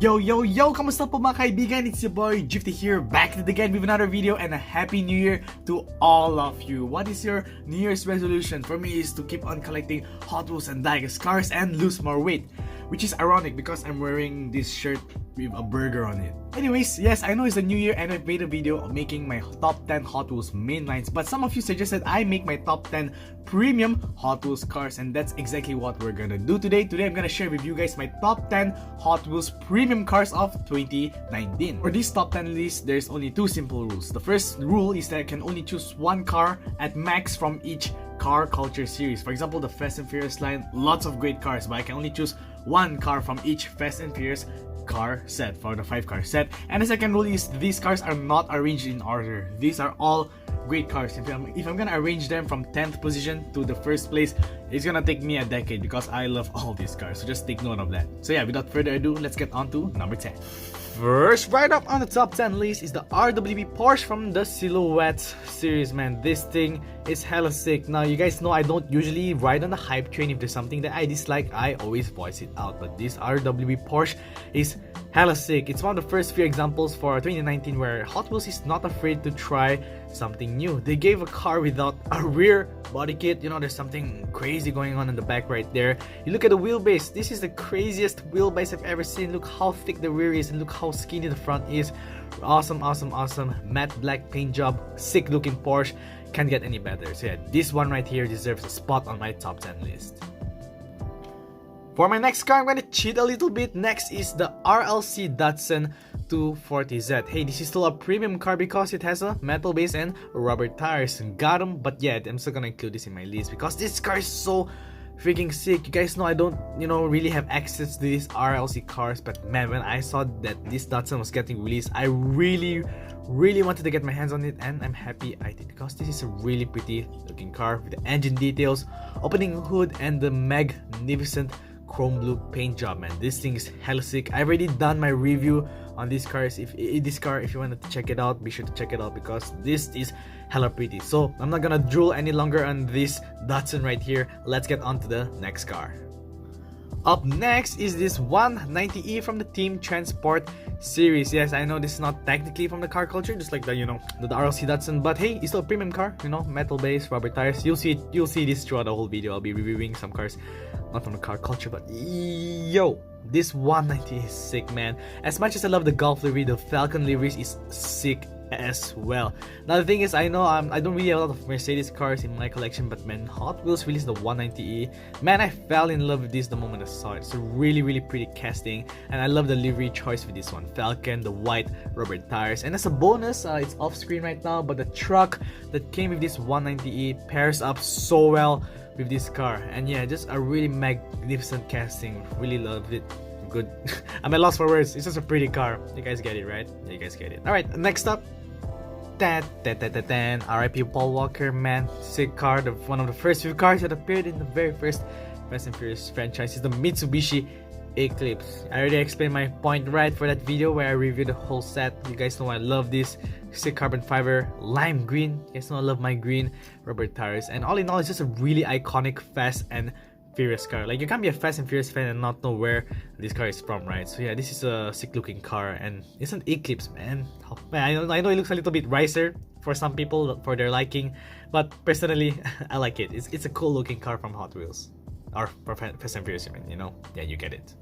Yo, kamusta po mga kaibigan? It's your boy Gifty here, back at it again with another video, and a happy new year to all of you. What is your New Year's resolution? For me is to keep on collecting Hot Wheels and Diecast cars and lose more weight, which is ironic because I'm wearing this shirt with a burger on it. Anyways, yes, I know it's a new year and I've made a video of making my top 10 Hot Wheels mainlines, but some of you suggested I make my top 10 premium Hot Wheels cars, and that's exactly what we're gonna do today. Today I'm gonna share with you guys my top 10 Hot Wheels premium cars of 2019. For this top 10 list, there's only two simple rules. The first rule is that I can only choose one car at max from each car culture series. For example, the Fast and Furious line, lots of great cars, but I can only choose one car from each Fast and Furious car set for the 5-car set. And the second rule is these cars are not arranged in order. These are all great cars. If I'm gonna arrange them from 10th position to the first place, it's gonna take me a decade because I love all these cars, so just take note of that. So yeah, without further ado, let's get on to number 10. First, right up on the top 10 list is the RWB Porsche from the Silhouette series. Man, this thing is hella sick. Now, you guys know I don't usually ride on the hype train. If there's something that I dislike, I always voice it out. But this RWB Porsche is hella sick. It's one of the first few examples for 2019 where Hot Wheels is not afraid to try something new. They gave a car without a rear body kit. You know, there's something crazy going on in the back right there. You look at the wheelbase. This is the craziest wheelbase I've ever seen. Look how thick the rear is and look how skinny the front is. Awesome. Matte black paint job. Sick looking Porsche. Can't get any better. So yeah, this one right here deserves a spot on my top 10 list. For my next car, I'm gonna cheat a little bit. Next is the RLC Datsun 240Z. Hey, this is still a premium car because it has a metal base and rubber tires. Got them, but yeah, I'm still gonna include this in my list because this car is so freaking sick. You guys know I don't, really have access to these RLC cars, but man, when I saw that this Datsun was getting released, I really wanted to get my hands on it, and I'm happy I did because this is a really pretty looking car with the engine details, opening hood, and the magnificent chrome blue paint job. Man, this thing is hella sick. I've already done my review on these cars. If you wanted to check it out, be sure to check it out because this is hella pretty. So I'm not gonna drool any longer on this Datsun right here. Let's get on to the next car. Up next is this 190E from the Team Transport series. Yes, I know this is not technically from the car culture, just like the RLC Datsun, but hey, it's still a premium car. Metal base, rubber tires. You'll see this throughout the whole video. I'll be reviewing some cars not from the car culture, but yo, this 190 is sick, man. As much as I love the Golf livery, the Falcon liveries is sick as well. Now the thing is, I know I don't really have a lot of Mercedes cars in my collection, but man, Hot Wheels released the 190E. Man, I fell in love with this the moment I saw it. It's a really pretty casting, and I love the livery choice with this one. Falcon, the white rubber tires, and as a bonus, it's off screen right now, but the truck that came with this 190E pairs up so well with this car. And yeah, just a really magnificent casting. Really loved it. Good. I'm at loss for words. It's just a pretty car. You guys get it, right? You guys get it. Alright, next up, RIP Paul Walker. Man, sick car. One of the first few cars that appeared in the very first Fast and Furious franchise is the Mitsubishi Eclipse. I already explained my point right for that video where I reviewed the whole set. You guys know I love this sick carbon fiber lime green. You guys know I love my green rubber tires, and all in all, it's just a really iconic Fast and Furious car. Like, you can't be a Fast and Furious fan and not know where this car is from, right? So yeah, this is a sick looking car, and it's an Eclipse, man. Man, I know it looks a little bit ricer for some people for their liking, but personally, I like it. It's a cool looking car from Hot Wheels, or for Fast and Furious, yeah, you get it.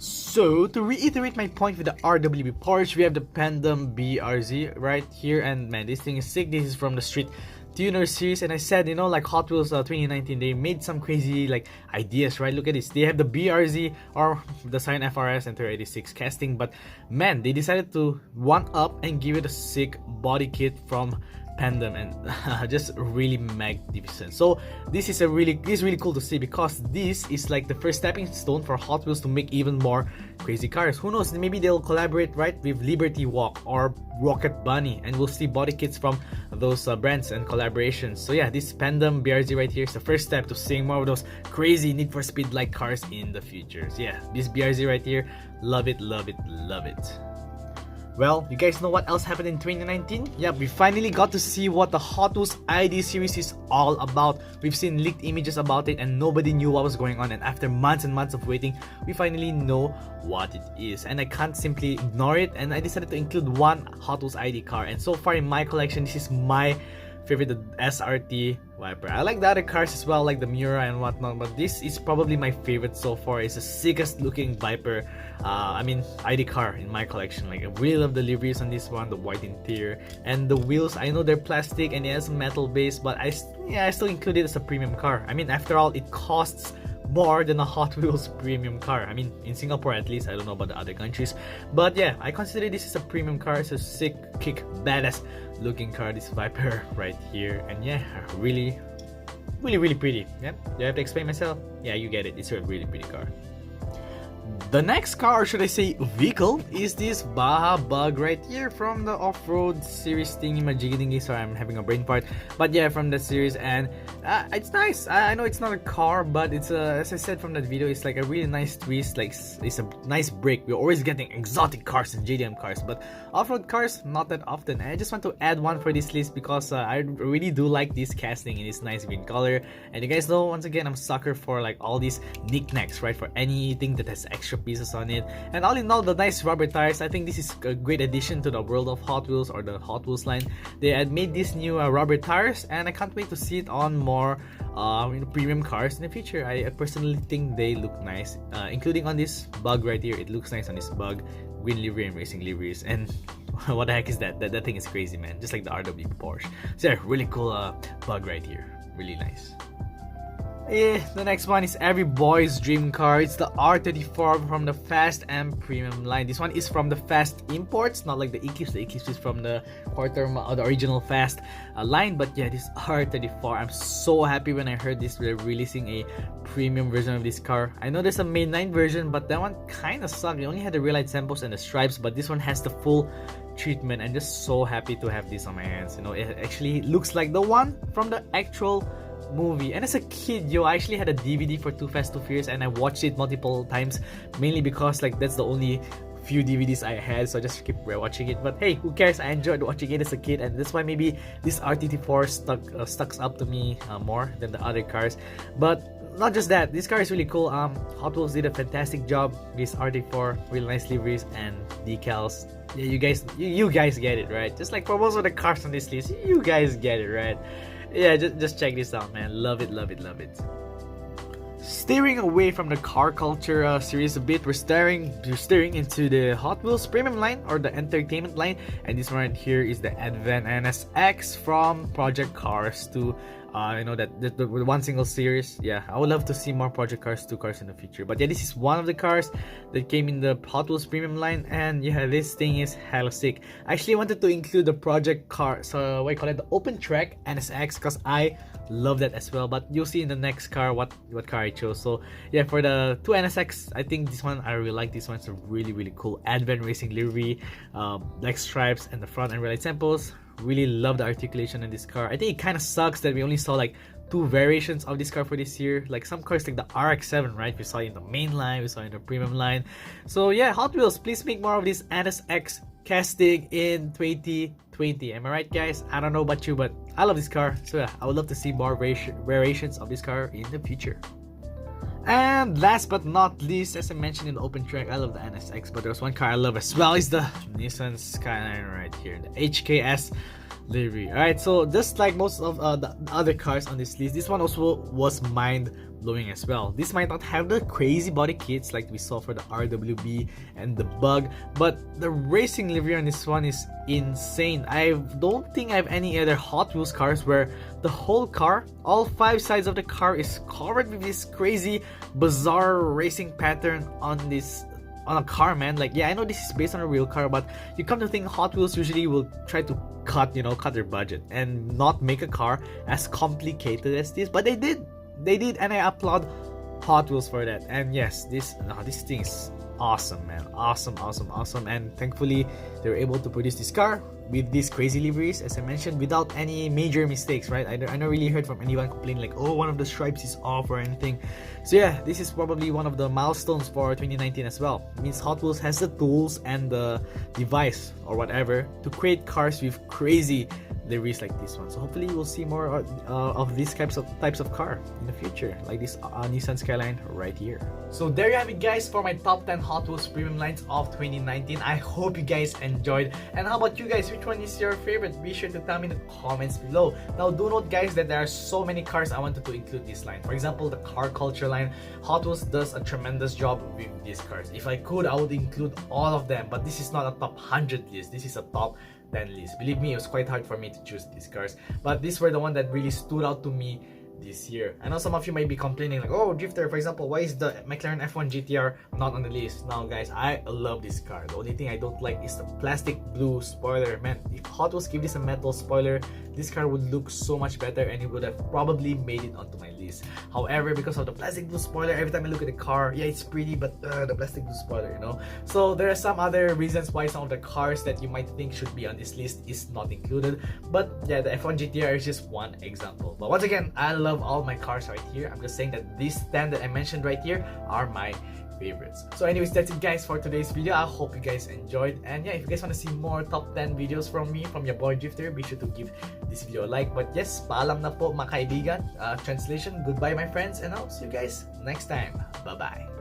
So, to reiterate my point with the RWB Porsche, we have the Pandem BRZ right here, and man, this thing is sick. This is from the Street Tuner series, and I said, like Hot Wheels 2019, they made some crazy ideas, right? Look at this. They have the BRZ or the Scion FRS and 386 casting, but man, they decided to one up and give it a sick body kit from Pandem, and just really magnificent. So this is really cool to see because this is like the first stepping stone for Hot Wheels to make even more crazy cars. Who knows, maybe they'll collaborate right with Liberty Walk or Rocket Bunny, and we'll see body kits from those brands and collaborations. So yeah, this Pandem BRZ right here is the first step to seeing more of those crazy Need for Speed like cars in the future. So yeah, this BRZ right here, love it. Well, you guys know what else happened in 2019? Yeah, we finally got to see what the Hot Wheels ID series is all about. We've seen leaked images about it and nobody knew what was going on, and after months and months of waiting, we finally know what it is. And I can't simply ignore it, and I decided to include one Hot Wheels ID car. And so far in my collection, this is my favorite, the SRT Viper. I like the other cars as well, like the Miura and whatnot, but this is probably my favorite so far. It's the sickest looking Viper, ID car in my collection. Like, I really love the liveries on this one, the white interior, and the wheels. I know they're plastic and it has a metal base, but I still include it as a premium car. I mean, after all, it costs more than a Hot Wheels premium car. I mean, in Singapore at least. I don't know about the other countries, but yeah, I consider this as a premium car. It's a sick, kick, badass looking car, this Viper right here. And yeah, really pretty. Yeah, do I have to explain myself? Yeah, you get it. It's a really pretty car. The next car, or should I say vehicle, is this Baja Bug right here from the off-road series thingy majiggy. Sorry, I'm having a brain fart. But yeah, from that series, and it's nice. I know it's not a car, but it's as I said from that video, it's like a really nice twist. Like, it's a nice break. We're always getting exotic cars and JDM cars, but off-road cars not that often. And I just want to add one for this list because I really do like this casting in this nice green color. And you guys know, once again, I'm a sucker for like all these knickknacks, right? For anything that has extra pieces on it. And all in all, the nice rubber tires, I think this is a great addition to the world of Hot Wheels, or the Hot Wheels line. They had made these new rubber tires, and I can't wait to see it on more premium cars in the future. I personally think they look nice, including on this Bug right here. It looks nice on this Bug, green livery and racing liveries. And what the heck is that? That thing is crazy, man, just like the RWB Porsche. So yeah, really cool Bug right here, really nice. The next one is every boy's dream car. It's the R34 from the Fast and Premium line. This one is from the Fast imports, not like the Eclipse. The Eclipse is from the the original Fast line. But yeah, this R34, I'm so happy when I heard this. We're releasing a premium version of this car. I know there's a mainline version, but that one kind of sucked. It only had the real light samples and the stripes, but this one has the full treatment. I'm just so happy to have this on my hands. You know, it actually looks like the one from the actual movie. And as a kid, I actually had a DVD for Too Fast, Too Furious, and I watched it multiple times, mainly because like that's the only few DVDs I had, so I just keep watching it. But hey, who cares? I enjoyed watching it as a kid, and that's why maybe this R34 stuck up to me more than the other cars. But not just that, this car is really cool. Hot Wheels did a fantastic job. This R34, really nice liveries and decals. Yeah, you guys get it, right? Just like for most of the cars on this list, you guys get it, right? Yeah, just check this out, man. Love it. Steering away from the car culture series a bit, we're steering into the Hot Wheels premium line, or the entertainment line, and this one right here is the Advent NSX from Project Cars 2. The one single series. Yeah, I would love to see more Project Cars 2 cars in the future. But yeah, this is one of the cars that came in the Hot Wheels premium line, and yeah, this thing is hella sick. I actually wanted to include the Project Car, so what I call it, the open track NSX, because I love that as well. But you'll see in the next car what car I chose. So yeah, for the 2 NSX, I think this one, I really like this one. It's a really cool Advent racing livery, black stripes and the front and rear light samples. Really love the articulation in this car. I think it kind of sucks that we only saw like 2 variations of this car for this year. Like some cars like the RX-7, right? We saw it in the main line, we saw it in the premium line. So yeah, Hot Wheels, please make more of this NSX casting in 2020. Am I right, guys? I don't know about you, but I love this car. So yeah, I would love to see more variations of this car in the future. And last but not least, as I mentioned in the open track, I love the NSX, but there's one car I love as well, is the Nissan Skyline right here, the HKS livery. Alright, so just like most of the other cars on this list, this one also was mind-blowing as well. This might not have the crazy body kits like we saw for the RWB and the Bug, but the racing livery on this one is insane. I don't think I have any other Hot Wheels cars where the whole car, all 5 sides of the car, is covered with this crazy, bizarre racing pattern on a car, man. Like, yeah, I know this is based on a real car, but you come to think, Hot Wheels usually will try to cut their budget and not make a car as complicated as this, but they did, and I applaud Hot Wheels for that. And yes, this thing is awesome, man. Awesome, awesome, awesome. And thankfully, they were able to produce this car with these crazy liveries, as I mentioned, without any major mistakes, right? I never really heard from anyone complaining like, oh, one of the stripes is off or anything. So yeah, this is probably one of the milestones for 2019 as well. It means Hot Wheels has the tools and the device or whatever to create cars with crazy liveries like this one. So hopefully we'll see more of these types of car in the future, like this Nissan Skyline right here. So there you have it, guys, for my top 10 Hot Wheels premium lines of 2019. I hope you guys enjoyed. And how about you guys? Which one is your favorite? Be sure to tell me in the comments below. Now do note, guys, that there are so many cars I wanted to include this line. For example, the car culture line. Hot Wheels does a tremendous job with these cars. If I could, I would include all of them, but this is not a top 100 list. This is a top 10 list. Believe me, it was quite hard for me to choose these cars, but these were the one that really stood out to me this year. I know some of you might be complaining like, oh, Drifter, for example, why is the McLaren F1 GTR not on the list? Now guys, I love this car. The only thing I don't like is the plastic blue spoiler. Man, if Hot Wheels give this a metal spoiler, this car would look so much better and it would have probably made it onto my list. However, because of the plastic blue spoiler, every time I look at the car, yeah, it's pretty, but the plastic blue spoiler, you know. So there are some other reasons why some of the cars that you might think should be on this list is not included. But yeah, the F1 GTR is just one example. But once again, I love all my cars right here. I'm just saying that these 10 that I mentioned right here are my favorites. So anyways, that's it, guys, for today's video. I hope you guys enjoyed, and yeah, if you guys want to see more top 10 videos from me, from your boy Drifter, be sure to give this video a like. But yes, paalam na po mga kaibigan. Translation, goodbye my friends, and I'll see you guys next time. Bye bye.